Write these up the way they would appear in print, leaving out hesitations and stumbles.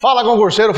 Fala concurseiro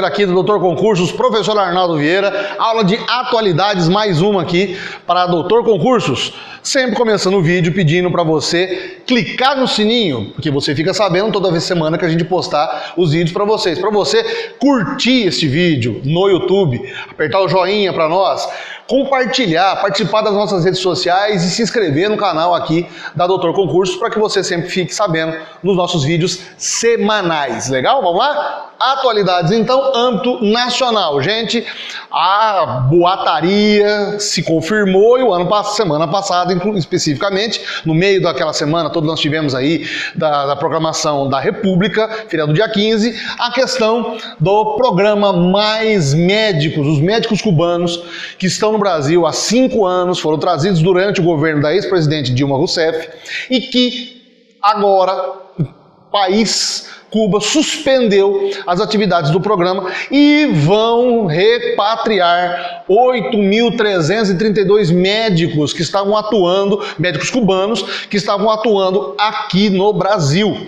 aqui do Doutor Concursos, professor Arnaldo Vieira, aula de atualidades, mais uma aqui para Doutor Concursos. Sempre começando o vídeo pedindo para você clicar no sininho, porque você fica sabendo toda vez semana que a gente postar os vídeos para vocês. Para você curtir este vídeo no YouTube, apertar o joinha para nós, compartilhar, participar das nossas redes sociais e se inscrever no canal aqui da Doutor Concursos para que você sempre fique sabendo dos nossos vídeos semanais. Legal? Vamos lá? Atualidades, então, âmbito nacional. Gente, a boataria se confirmou e semana passada, especificamente, no meio daquela semana, todos nós tivemos aí da programação da República, feriado dia 15, a questão do programa Mais Médicos, os médicos cubanos que estão no Brasil há 5 anos, foram trazidos durante o governo da ex-presidente Dilma Rousseff e que agora o país Cuba suspendeu as atividades do programa e vão repatriar 8.332 médicos que estavam atuando, médicos cubanos, que estavam atuando aqui no Brasil.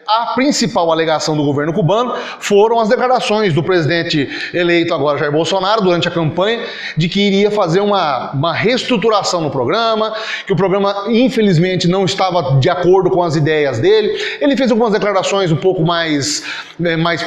A principal alegação do governo cubano foram as declarações do presidente eleito agora, Jair Bolsonaro, durante a campanha, de que iria fazer uma reestruturação no programa, que o programa, infelizmente, não estava de acordo com as ideias dele. Ele fez algumas declarações um pouco mais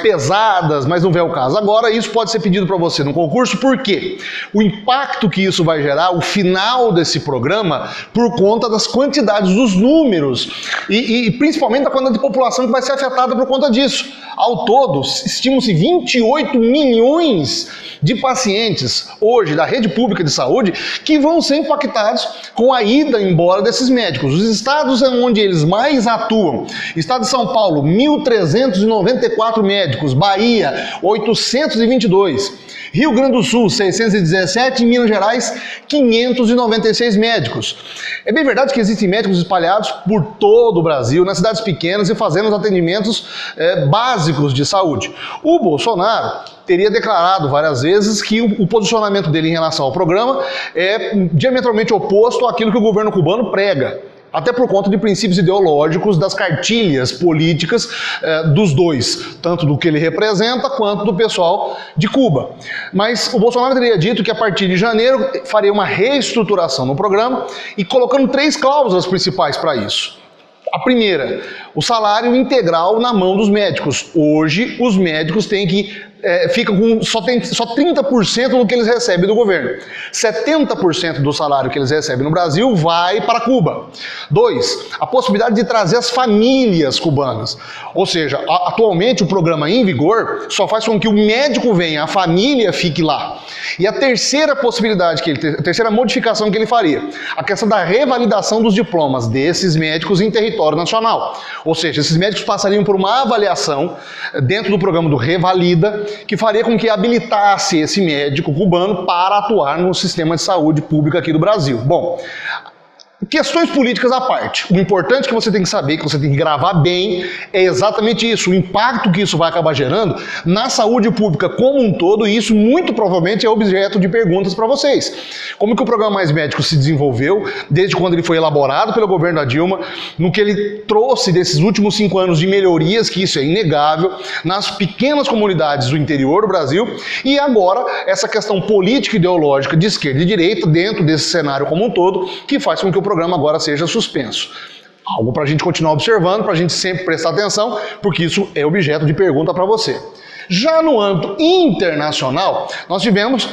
pesadas, mas não vem ao caso. Agora, isso pode ser pedido para você no concurso, porque o impacto que isso vai gerar, o final desse programa, por conta das quantidades dos números e principalmente da quantidade de população que vai ser afetada por conta disso. Ao todo, estimam-se 28 milhões de pacientes hoje da rede pública de saúde que vão ser impactados com a ida embora desses médicos. Os estados onde eles mais atuam: estado de São Paulo, 1.394 médicos, Bahia, 822, Rio Grande do Sul, 617 e Minas Gerais, 596 médicos. É bem verdade que existem médicos espalhados por todo o Brasil, nas cidades pequenas e fazendo os atendimentos básicos de saúde. O Bolsonaro teria declarado várias vezes que o posicionamento dele em relação ao programa é diametralmente oposto àquilo que o governo cubano prega, até por conta de princípios ideológicos das cartilhas políticas dos dois, tanto do que ele representa quanto do pessoal de Cuba. Mas o Bolsonaro teria dito que a partir de janeiro faria uma reestruturação no programa e colocando 3 cláusulas principais para isso. A primeira, o salário integral na mão dos médicos. Hoje, os médicos têm que ficam com só 30% do que eles recebem do governo. 70% do salário que eles recebem no Brasil vai para Cuba. 2, a possibilidade de trazer as famílias cubanas. Ou seja, atualmente o programa em vigor só faz com que o médico venha, a família fique lá. E a terceira possibilidade, a terceira modificação que ele faria, a questão da revalidação dos diplomas desses médicos em território nacional. Ou seja, esses médicos passariam por uma avaliação dentro do programa do Revalida, que faria com que habilitasse esse médico cubano para atuar no sistema de saúde pública aqui do Brasil. Bom, questões políticas à parte, o importante que você tem que saber, que você tem que gravar bem, é exatamente isso, o impacto que isso vai acabar gerando na saúde pública como um todo, e isso muito provavelmente é objeto de perguntas para vocês. Como que o programa Mais Médicos se desenvolveu, desde quando ele foi elaborado pelo governo da Dilma, no que ele trouxe desses últimos 5 anos de melhorias, que isso é inegável, nas pequenas comunidades do interior do Brasil, e agora essa questão política e ideológica de esquerda e direita dentro desse cenário como um todo, que faz com que o programa agora seja suspenso. Algo para a gente continuar observando, para a gente sempre prestar atenção, porque isso é objeto de pergunta para você. Já no âmbito internacional, nós tivemos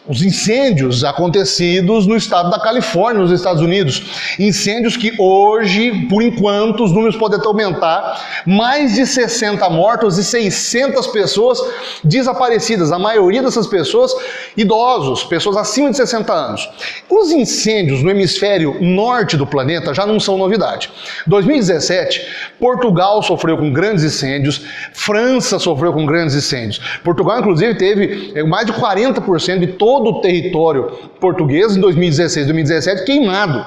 os incêndios acontecidos no estado da Califórnia, nos Estados Unidos. Incêndios que hoje, por enquanto, os números podem até aumentar. Mais de 60 mortos e 600 pessoas desaparecidas. A maioria dessas pessoas, idosos, pessoas acima de 60 anos. Os incêndios no hemisfério norte do planeta já não são novidade. Em 2017, Portugal sofreu com grandes incêndios, França sofreu com grandes incêndios. Portugal, inclusive, teve mais de 40% de todo o território português em 2016, 2017 queimado.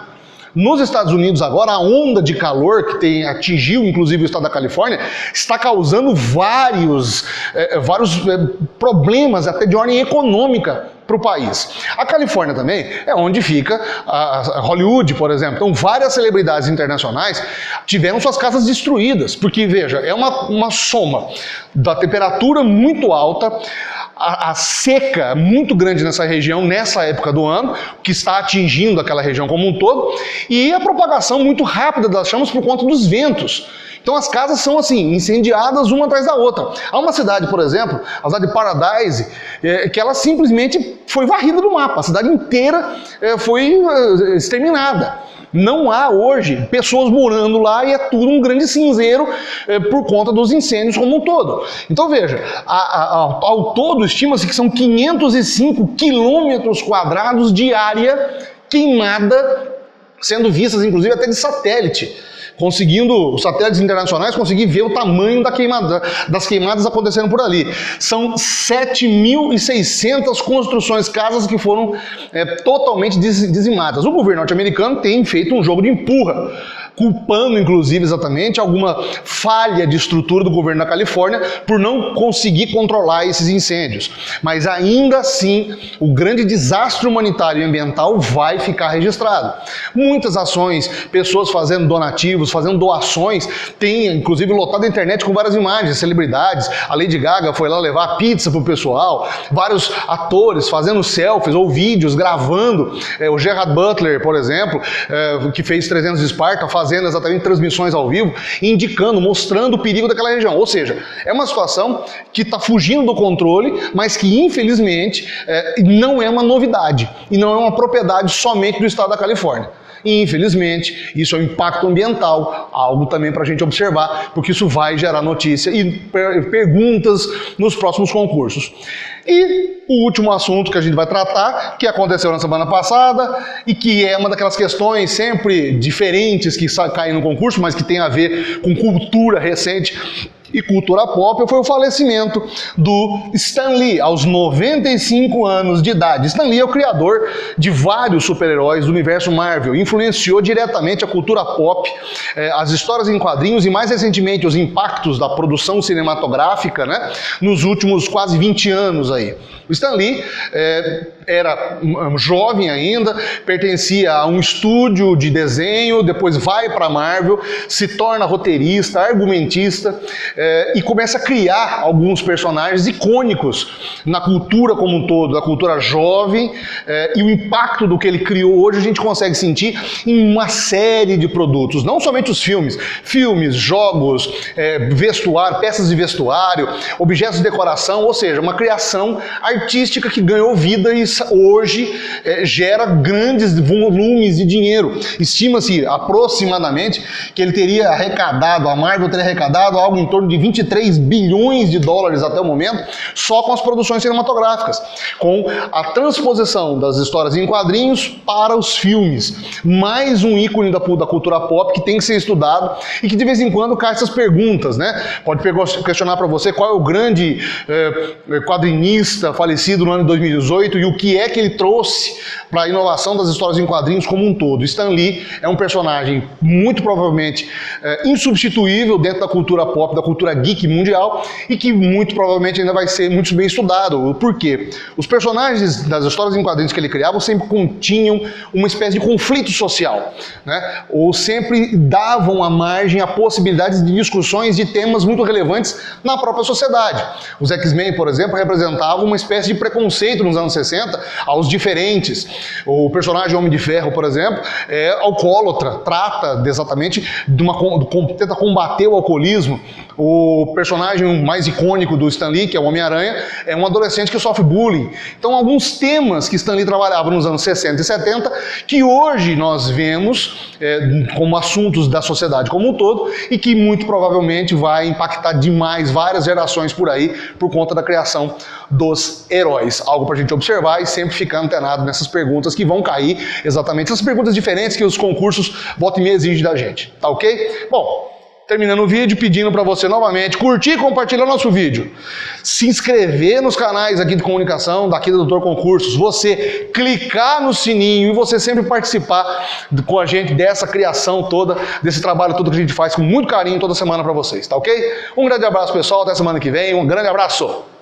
Nos Estados Unidos agora, a onda de calor que atingiu inclusive o estado da Califórnia está causando vários problemas até de ordem econômica para o país. A Califórnia também é onde fica a Hollywood, por exemplo. Então, várias celebridades internacionais tiveram suas casas destruídas, porque, veja, é uma soma da temperatura muito alta, a seca muito grande nessa região, nessa época do ano, que está atingindo aquela região como um todo, e a propagação muito rápida das chamas por conta dos ventos. Então as casas são assim, incendiadas uma atrás da outra. Há uma cidade, por exemplo, a cidade de Paradise, que ela simplesmente foi varrida do mapa, a cidade inteira foi exterminada. Não há hoje pessoas morando lá e é tudo um grande cinzeiro por conta dos incêndios como um todo. Então veja, ao todo estima-se que são 505 quilômetros quadrados de área queimada, sendo vistas inclusive até de satélite. Conseguindo, os satélites internacionais conseguir ver o tamanho das queimadas acontecendo por ali. São 7.600 construções, casas que foram totalmente dizimadas. O governo norte-americano tem feito um jogo de empurra, culpando inclusive exatamente alguma falha de estrutura do governo da Califórnia por não conseguir controlar esses incêndios. Mas ainda assim, o grande desastre humanitário e ambiental vai ficar registrado. Muitas ações, pessoas fazendo donativos, fazendo doações, tem inclusive lotado a internet com várias imagens, celebridades, a Lady Gaga foi lá levar pizza pro pessoal, vários atores fazendo selfies ou vídeos, gravando, o Gerard Butler, por exemplo, que fez 300 de Esparta, fazendo exatamente transmissões ao vivo, indicando, mostrando o perigo daquela região. Ou seja, é uma situação que está fugindo do controle, mas que infelizmente não é uma novidade e não é uma propriedade somente do estado da Califórnia. E, infelizmente, isso é um impacto ambiental, algo também para a gente observar, porque isso vai gerar notícia e perguntas nos próximos concursos. E o último assunto que a gente vai tratar, que aconteceu na semana passada e que é uma daquelas questões sempre diferentes que caem no concurso, mas que tem a ver com cultura recente e cultura pop, foi o falecimento do Stan Lee, aos 95 anos de idade. Stan Lee é o criador de vários super-heróis do universo Marvel, influenciou diretamente a cultura pop, as histórias em quadrinhos e, mais recentemente, os impactos da produção cinematográfica, né, nos últimos quase 20 anos aí. O Stan Lee era jovem ainda, pertencia a um estúdio de desenho, depois vai para a Marvel, se torna roteirista, argumentista, e começa a criar alguns personagens icônicos na cultura como um todo, da cultura jovem, e o impacto do que ele criou hoje a gente consegue sentir em uma série de produtos, não somente os filmes, jogos, vestuário, peças de vestuário, objetos de decoração, ou seja, uma criação artística que ganhou vida e hoje gera grandes volumes de dinheiro. Estima-se aproximadamente que ele teria arrecadado, a Marvel teria arrecadado algo em torno de 23 bilhões de dólares até o momento, só com as produções cinematográficas, com a transposição das histórias em quadrinhos para os filmes. Mais um ícone da cultura pop que tem que ser estudado e que de vez em quando cai essas perguntas, né? Pode questionar para você qual é o grande quadrinista falecido no ano de 2018 e o que é que ele trouxe para a inovação das histórias em quadrinhos como um todo. Stan Lee é um personagem muito provavelmente insubstituível dentro da cultura pop, da cultura geek mundial e que muito provavelmente ainda vai ser muito bem estudado. Por quê? Os personagens das histórias em quadrinhos que ele criava sempre continham uma espécie de conflito social, né? Ou sempre davam a margem a possibilidades de discussões de temas muito relevantes na própria sociedade. Os X-Men, por exemplo, representavam uma espécie de preconceito nos anos 60 aos diferentes. O personagem Homem de Ferro, por exemplo, é alcoólatra, trata exatamente tenta combater o alcoolismo. O personagem mais icônico do Stan Lee, que é o Homem-Aranha, é um adolescente que sofre bullying. Então, alguns temas que Stan Lee trabalhava nos anos 60 e 70, que hoje nós vemos como assuntos da sociedade como um todo e que muito provavelmente vai impactar demais várias gerações por aí por conta da criação dos heróis. Algo para a gente observar e sempre ficar antenado nessas perguntas que vão cair, exatamente essas perguntas diferentes que os concursos volta e meia exigem da gente. Tá ok? Bom, terminando o vídeo, pedindo para você novamente curtir e compartilhar o nosso vídeo. Se inscrever nos canais aqui de comunicação, daqui do Doutor Concursos, você clicar no sininho e você sempre participar com a gente dessa criação toda, desse trabalho todo que a gente faz com muito carinho toda semana para vocês, tá ok? Um grande abraço, pessoal, até semana que vem, um grande abraço!